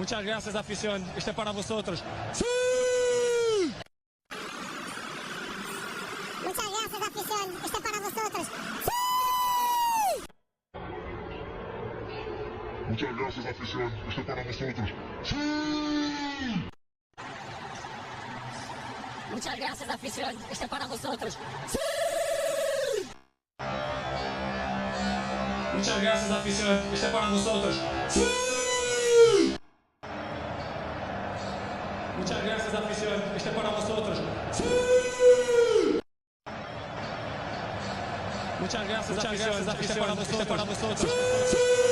Muchas gracias, afición. Este es para vosotros. ¡Sí! Muchas gracias, afición. Este es para vosotros. ¡Sí! Muchas gracias, afición. Este es para vosotros. ¡Sí! Muchas gracias, afición. Este es para vosotros. ¡Sí! Muchas gracias, afición. Este es para vosotros. ¡Sí! Muchas gracias, afición. Este es para vosotros. ¡Sí! Muchas gracias, afición. Este es para vosotros. ¡Sí!